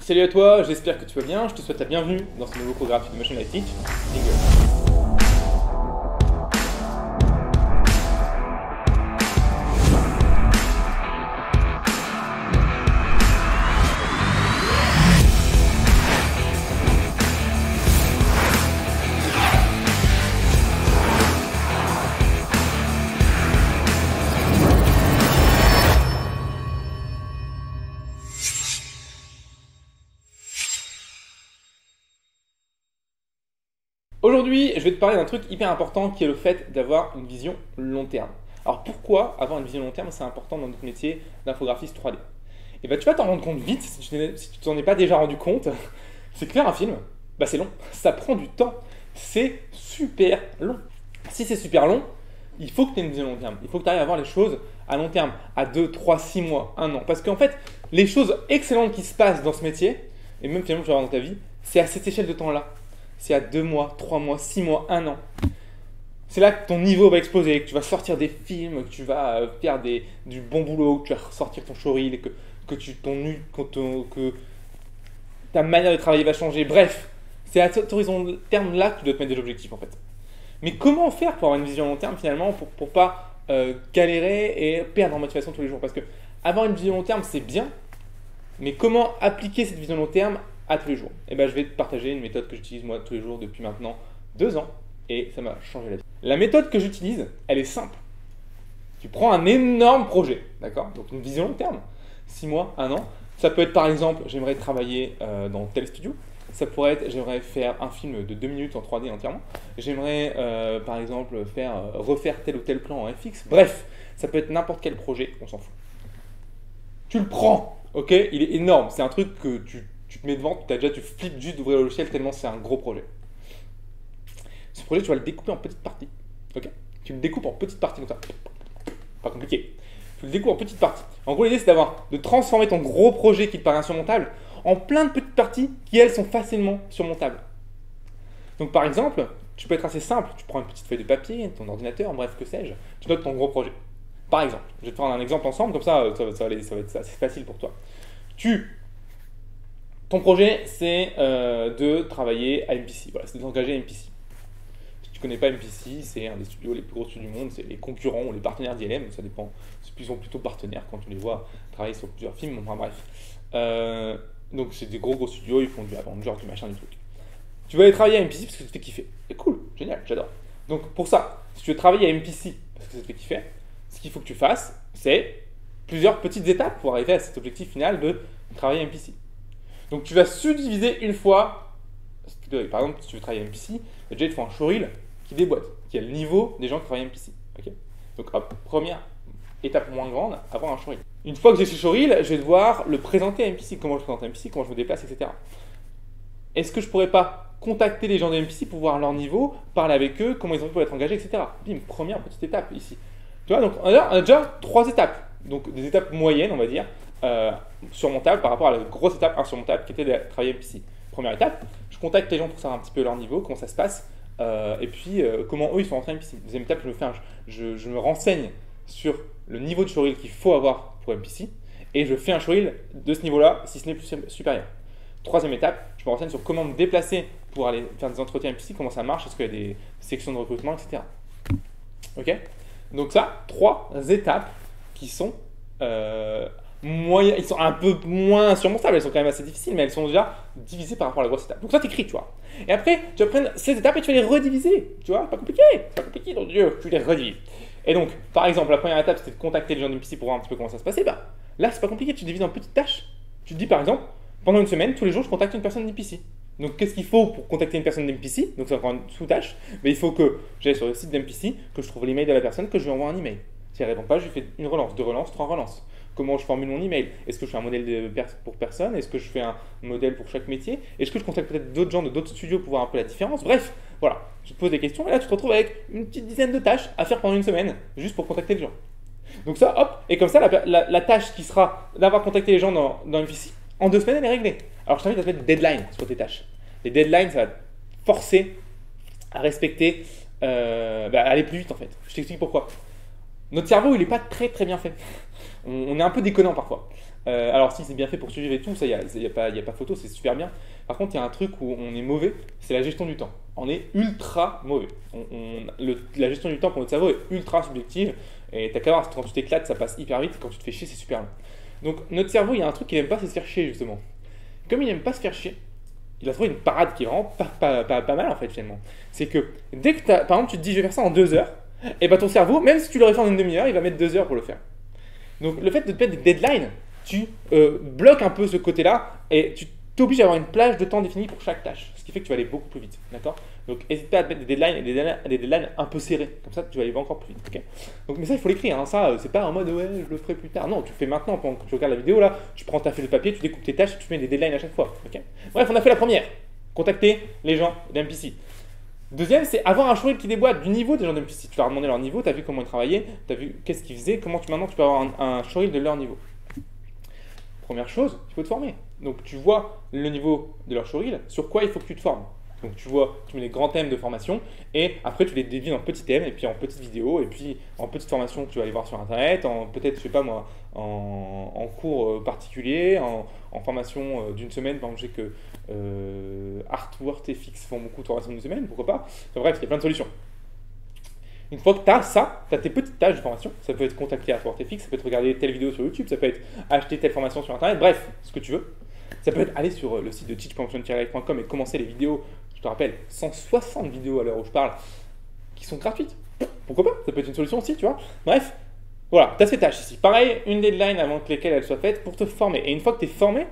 Salut à toi, j'espère que tu vas bien, je te souhaite la bienvenue dans ce nouveau programme de Motion Light Teach. Jingle. Aujourd'hui, je vais te parler d'un truc hyper important qui est le fait d'avoir une vision long terme. Alors pourquoi avoir une vision long terme, c'est important dans notre métier d'infographiste 3D? Et bah tu vas t'en rendre compte vite, si tu t'en es pas déjà rendu compte, c'est que faire un film, bah c'est long, ça prend du temps, c'est super long. Si c'est super long, il faut que tu aies une vision long terme, il faut que tu arrives à voir les choses à long terme, à 2, 3, 6 mois, 1 an. Parce qu'en fait, les choses excellentes qui se passent dans ce métier, et même finalement que tu vas avoir dans ta vie, c'est à cette échelle de temps-là. C'est à 2 mois, 3 mois, 6 mois, 1 an. C'est là que ton niveau va exploser, que tu vas sortir des films, que tu vas faire du bon boulot, que tu vas sortir ton showreel, que ta manière de travailler va changer. Bref, c'est à cet horizon terme-là que tu dois te mettre des objectifs en fait. Mais comment faire pour avoir une vision long terme finalement, pour pas galérer et perdre en motivation tous les jours? Parce que avoir une vision long terme, c'est bien, mais comment appliquer cette vision long terme à tous les jours? Et ben, je vais te partager une méthode que j'utilise moi tous les jours depuis maintenant 2 ans et ça m'a changé la vie. La méthode que j'utilise, elle est simple. Tu prends un énorme projet, d'accord? Donc une vision long terme, 6 mois, 1 an. Ça peut être par exemple, j'aimerais travailler dans tel studio. Ça pourrait être, j'aimerais faire un film de 2 minutes en 3D entièrement. J'aimerais par exemple refaire tel ou tel plan en FX. Bref, ça peut être n'importe quel projet, on s'en fout. Tu le prends, ok? Il est énorme, c'est un truc que tu te mets devant, tu flippes juste d'ouvrir le logiciel tellement c'est un gros projet. Ce projet, tu vas le découper en petites parties. Ok? Tu le découpes en petites parties comme ça. Pas compliqué. Tu le découpes en petites parties. En gros, l'idée, c'est de transformer ton gros projet qui te paraît insurmontable en plein de petites parties qui, elles, sont facilement surmontables. Donc, par exemple, tu peux être assez simple. Tu prends une petite feuille de papier, ton ordinateur, bref, que sais-je. Tu notes ton gros projet. Par exemple, je vais te prendre un exemple ensemble, comme ça va être assez facile pour toi. Ton projet, c'est de travailler à MPC. Voilà, c'est de t'engager à MPC. Si tu ne connais pas MPC, c'est un des studios les plus gros studios du monde. C'est les concurrents ou les partenaires d'ILM. Ça dépend. Ils sont plutôt partenaires quand tu les vois travailler sur plusieurs films. Enfin bref. Donc c'est des gros studios. Ils font du Avengers, du machin, du truc. Tu vas aller travailler à MPC parce que ça te fait kiffer. C'est cool, génial, j'adore. Donc pour ça, si tu veux travailler à MPC parce que ça te fait kiffer, ce qu'il faut que tu fasses, c'est plusieurs petites étapes pour arriver à cet objectif final de travailler à MPC. Donc tu vas subdiviser une fois, par exemple si tu veux travailler à MPC, déjà il te faut un showreel qui déboîte, qui a le niveau des gens qui travaillent à MPC. Okay, donc hop, première étape moins grande, avoir un showreel. Une fois que j'ai ce showreel, je vais devoir le présenter à MPC, comment je présente à MPC, comment je me déplace, etc. Est-ce que je pourrais pas contacter les gens de MPC pour voir leur niveau, parler avec eux, comment ils ont fait pour être engagés, etc. Bim, première petite étape ici. Tu vois, donc on a déjà 3 étapes, donc des étapes moyennes on va dire, surmontable par rapport à la grosse étape insurmontable qui était de travailler MPC. Première étape, je contacte les gens pour savoir un petit peu leur niveau, comment ça se passe, et puis comment eux ils sont rentrés à MPC. Deuxième étape, je me renseigne sur le niveau de showreel qu'il faut avoir pour MPC, et je fais un showreel de ce niveau-là, si ce n'est plus supérieur. Troisième étape, je me renseigne sur comment me déplacer pour aller faire des entretiens MPC, comment ça marche, est-ce qu'il y a des sections de recrutement, etc. Ok? Donc ça, 3 étapes qui sont ils sont un peu moins surmontables, elles sont quand même assez difficiles, mais elles sont déjà divisées par rapport à la grosse étape. Donc ça, t'écris, tu vois. Et après, tu vas prendre ces étapes et tu vas les rediviser, tu vois. Pas compliqué, donc Dieu, tu les redivises. Et donc, par exemple, la première étape, c'était de contacter les gens d'MPC pour voir un petit peu comment ça se passait. Bah, là, c'est pas compliqué, tu divises en petites tâches. Tu te dis, par exemple, pendant une semaine, tous les jours, je contacte une personne d'MPC. Donc, qu'est-ce qu'il faut pour contacter une personne d'MPC? Donc, c'est encore une sous-tâche. Mais il faut que j'aille sur le site d'MPC, que je trouve l'email de la personne, que je lui envoie un email. Si elle répond pas, je lui fais une relance, 2 relances, 3 relances. Comment je formule mon email? Est-ce que je fais un modèle pour personne? Est-ce que je fais un modèle pour chaque métier? Est-ce que je contacte peut-être d'autres gens de d'autres studios pour voir un peu la différence? Bref, voilà, tu te poses des questions et là tu te retrouves avec une petite dizaine de tâches à faire pendant une semaine, juste pour contacter les gens. Donc ça, hop, et comme ça, la tâche qui sera d'avoir contacté les gens dans MPC, en 2 semaines, elle est réglée. Alors je t'invite à te mettre des deadlines sur tes tâches. Les deadlines, ça va te forcer à respecter, à aller plus vite en fait. Je t'explique pourquoi. Notre cerveau, il n'est pas très bien fait. On est un peu déconnant parfois. Alors si c'est bien fait pour suivre et tout, ça, y a pas photo, c'est super bien. Par contre, il y a un truc où on est mauvais, c'est la gestion du temps. On est ultra mauvais. La gestion du temps pour notre cerveau est ultra subjective. Et t'as qu'à voir, quand tu t'éclates, ça passe hyper vite. Quand tu te fais chier, c'est super long. Donc notre cerveau, il y a un truc qu'il n'aime pas, c'est se faire chier justement. Comme il n'aime pas se faire chier, il a trouvé une parade qui est vraiment pas mal en fait finalement. C'est que dès que par exemple tu te dis je vais faire ça en 2 heures, et bah ton cerveau, même si tu l'aurais fait en une demi-heure, il va mettre 2 heures pour le faire. Donc le fait de te mettre des deadlines, tu bloques un peu ce côté-là et tu t'obliges à avoir une plage de temps définie pour chaque tâche. Ce qui fait que tu vas aller beaucoup plus vite. D'accord. Donc n'hésite pas à te mettre des deadlines et des deadlines un peu serrés. Comme ça tu vas aller encore plus vite. Okay. Donc, mais ça il faut l'écrire. Hein. Ça c'est pas en mode ouais je le ferai plus tard. Non, tu le fais maintenant pendant que tu regardes la vidéo là. Tu prends ta feuille de papier, tu découpes tes tâches et tu mets des deadlines à chaque fois. Okay. Bref, on a fait la première. Contacter les gens d'MPC. Deuxième, c'est avoir un showreel qui déboîte du niveau des gens d'MPC. Tu leur as demandé leur niveau, tu as vu comment ils travaillaient, tu as vu qu'est-ce qu'ils faisaient, maintenant tu peux avoir un showreel de leur niveau. Première chose, il faut te former. Donc tu vois le niveau de leur showreel, sur quoi il faut que tu te formes. Donc tu mets les grands thèmes de formation et après tu les dédies en petits thèmes et puis en petites vidéos et puis en petites formations que tu vas aller voir sur internet, peut-être, je sais pas moi, en cours particulier, en formation d'une semaine. Par exemple, je sais que Artwork et Fix font beaucoup de formations d'une semaine, pourquoi pas. Enfin, bref, il y a plein de solutions. Une fois que tu as ça, tu as tes petites tâches de formation. Ça peut être contacter Artwork et Fix, ça peut être regarder telle vidéo sur YouTube, ça peut être acheter telle formation sur internet, bref, ce que tu veux. Ça peut être aller sur le site de teach.motion-live.com et commencer les vidéos. Je te rappelle, 160 vidéos à l'heure où je parle qui sont gratuites. Pourquoi pas? Ça peut être une solution aussi, tu vois. Bref, voilà, tu as ces tâches ici. Pareil, une deadline avant que lesquelles elles soient faites pour te former. Et une fois que tu es formé,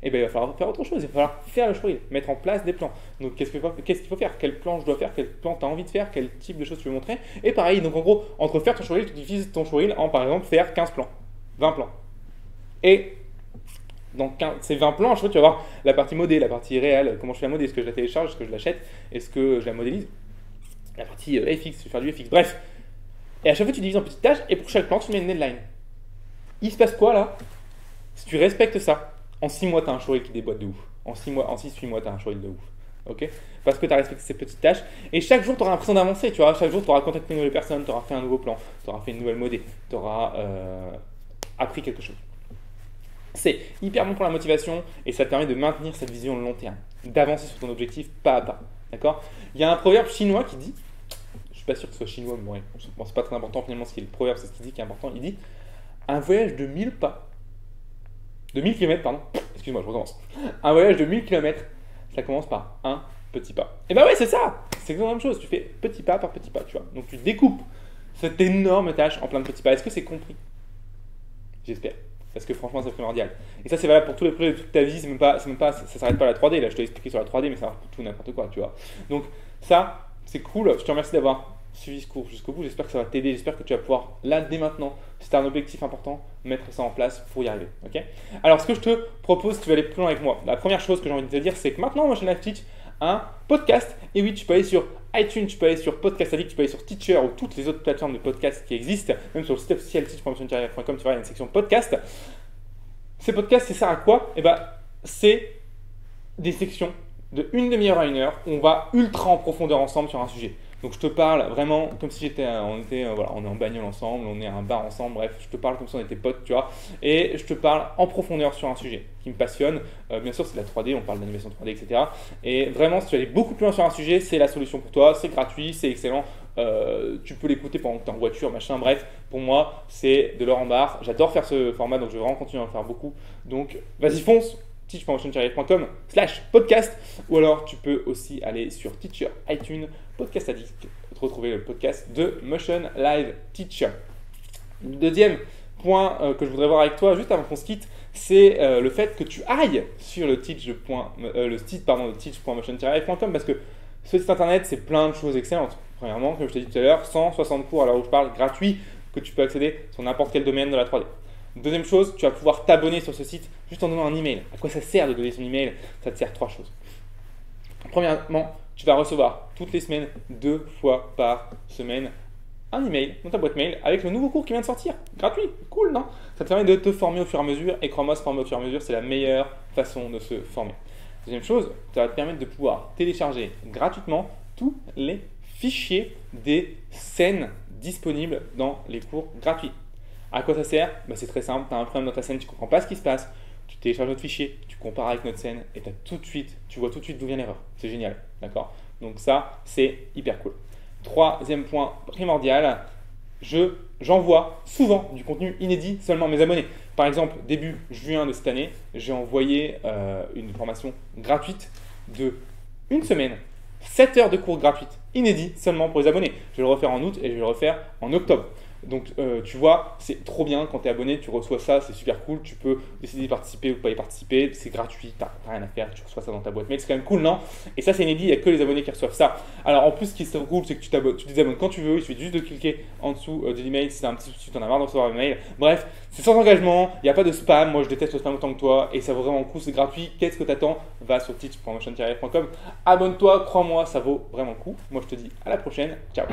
eh ben, il va falloir faire autre chose. Il va falloir faire le showreel, mettre en place des plans. Donc, qu'est-ce qu'il faut faire? Quel plan je dois faire? Quel plan tu as envie de faire? Quel type de choses tu veux montrer? Et pareil, donc en gros, entre faire ton showreel, tu divises ton showreel en, par exemple, faire 15 plans, 20 plans. Et dans ces 20 plans, tu vas avoir la partie modée, la partie réelle, comment je fais la modée, est-ce que je la télécharge, est-ce que je l'achète, est-ce que je la modélise, la partie FX, je vais faire du FX, bref. Et à chaque fois, tu divises en petites tâches et pour chaque plan, tu mets une deadline. Il se passe quoi là? Si tu respectes ça, en 6 mois, tu as un showreel qui déboîte de ouf. En 6-8 mois, tu as un showreel de ouf. Okay, parce que tu as respecté ces petites tâches et chaque jour tu auras l'impression d'avancer, tu vois. Chaque jour tu auras contacté une nouvelle personne, tu auras fait un nouveau plan, tu auras fait une nouvelle modée, tu auras appris quelque chose. C'est hyper bon pour la motivation et ça te permet de maintenir cette vision de long terme, d'avancer sur ton objectif pas à pas. D'accord. Il y a un proverbe chinois qui dit, je suis pas sûr que ce soit chinois, mais bon, c'est pas très important finalement ce qui est le proverbe, c'est ce qu'il dit qui est important. Il dit un voyage de 1000 pas, de 1000 km, pardon, excuse-moi, je recommence. Un voyage de 1000 km, ça commence par un petit pas. Et bah ouais, c'est ça, c'est exactement la même chose. Tu fais petit pas par petit pas, tu vois. Donc tu découpes cette énorme tâche en plein de petits pas. Est-ce que c'est compris? J'espère. Parce que franchement, c'est primordial. Et ça, c'est valable pour tous les projets de toute ta vie. Ça s'arrête pas à la 3D. Là, je t'ai expliqué sur la 3D, mais ça va pour tout n'importe quoi, tu vois. Donc ça, c'est cool. Je te remercie d'avoir suivi ce cours jusqu'au bout. J'espère que ça va t'aider. J'espère que tu vas pouvoir, là, dès maintenant, si tu as un objectif important, mettre ça en place pour y arriver. Okay. Alors, ce que je te propose, si tu veux aller plus loin avec moi, la première chose que j'ai envie de te dire, c'est que maintenant, Motion Life Teach un podcast. Et oui, tu peux aller sur iTunes, tu peux aller sur Podcast Addict, tu peux aller sur Teacher ou toutes les autres plateformes de podcast qui existent. Même sur le site officiel teach.motion-life.com, tu verras, il y a une section podcast. Ces podcasts, c'est ça à quoi? Eh ben, c'est des sections de une demi-heure à 1 heure où on va ultra en profondeur ensemble sur un sujet. Donc je te parle vraiment comme si on est en bagnole ensemble, on est à un bar ensemble, bref, je te parle comme si on était potes, tu vois, et je te parle en profondeur sur un sujet qui me passionne. Bien sûr, c'est de la 3D, on parle d'animation 3D, etc. Et vraiment, si tu veux aller beaucoup plus loin sur un sujet, c'est la solution pour toi, c'est gratuit, c'est excellent. Tu peux l'écouter pendant que tu es en voiture, machin, bref, pour moi, c'est de l'or en barre. J'adore faire ce format, donc je vais vraiment continuer à en faire beaucoup. Donc, vas-y, fonce! teach.motion-life.com/podcast ou alors tu peux aussi aller sur Teacher, iTunes, Podcast Addict pour retrouver le podcast de Motion Live Teacher. Le deuxième point que je voudrais voir avec toi juste avant qu'on se quitte, c'est le fait que tu ailles sur le site de teach.motion-live.com parce que ce site internet, c'est plein de choses excellentes. Premièrement, comme je t'ai dit tout à l'heure, 160 cours à l'heure où je parle gratuits que tu peux accéder sur n'importe quel domaine de la 3D. Deuxième chose, tu vas pouvoir t'abonner sur ce site juste en donnant un email. À quoi ça sert de donner son email? Ça te sert 3 choses. Premièrement, tu vas recevoir toutes les semaines, 2 fois par semaine, un email dans ta boîte mail avec le nouveau cours qui vient de sortir. Gratuit, cool, non? Ça te permet de te former au fur et à mesure et crois-moi, se former au fur et à mesure, c'est la meilleure façon de se former. Deuxième chose, ça va te permettre de pouvoir télécharger gratuitement tous les fichiers des scènes disponibles dans les cours gratuits. À quoi ça sert? Bah, c'est très simple, tu as un problème dans ta scène, tu ne comprends pas ce qui se passe, tu télécharges notre fichier, tu compares avec notre scène et tu vois tout de suite d'où vient l'erreur. C'est génial, d'accord? Donc ça, c'est hyper cool. Troisième point primordial, j'envoie souvent du contenu inédit seulement à mes abonnés. Par exemple, début juin de cette année, j'ai envoyé une formation gratuite de une semaine, 7 heures de cours gratuites, inédits seulement pour les abonnés. Je vais le refaire en août et je vais le refaire en octobre. Donc tu vois, c'est trop bien quand tu es abonné, tu reçois ça, c'est super cool. Tu peux décider d'y participer ou pas y participer, c'est gratuit, tu n'as rien à faire, tu reçois ça dans ta boîte mail, c'est quand même cool, non? Et ça, c'est inédit, il n'y a que les abonnés qui reçoivent ça. Alors en plus, ce qui est cool, c'est que tu te désabonnes quand tu veux, il suffit juste de cliquer en dessous de l'email si tu as un petit souci, tu en as marre de recevoir un mail. Bref, c'est sans engagement, il n'y a pas de spam, moi je déteste le spam autant que toi et ça vaut vraiment le coup, c'est gratuit. Qu'est-ce que tu attends? Va sur teach.motion-live.com, abonne-toi, crois-moi, ça vaut vraiment le coup. Moi je te dis à la prochaine, ciao!